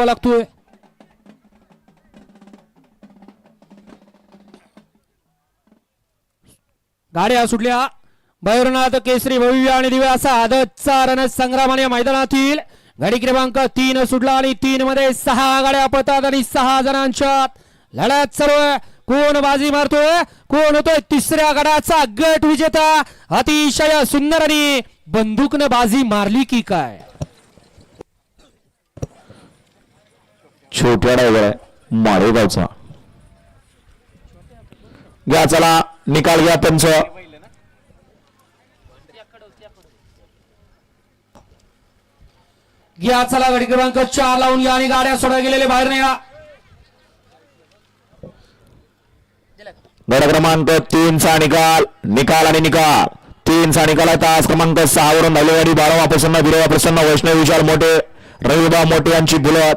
चालवा लागतोय. गाड्या सुटल्या. भैरवनाथ केसरी भव्य आणि दिव्य असा आदतचा रणसंग्रामाने मैदानातील गाडी क्रमांक 3 सुटला आणि 3 मध्ये 6 गाड्या पळतात आणि 6 जणांच्या लढत सर्व. कोण बाजी मारतोय, कोण होतोय तिसऱ्या गडाचा गट विजेता. अतिशय सुंदर आणि बंदूकनं बाजी मारली की काय. छोट्या डायव्हर माळेगावचा घ्या. चला निकाल घ्या पंच. घ्या चला गाडी क्रमांक 4 लावून घ्या आणि गाड्या सोडा गेलेले बाहेर नाही. गड क्रमांक 3 चा निकाल. निकाल आणि निकाल 3 चा निकाल आहे. तास क्रमांक 6 वरून धावलेली गाडी 12 प्रसन्न, 12 प्रसन्न, वैष्णव विशाल मोठे, रविबा मोठे यांची बुलत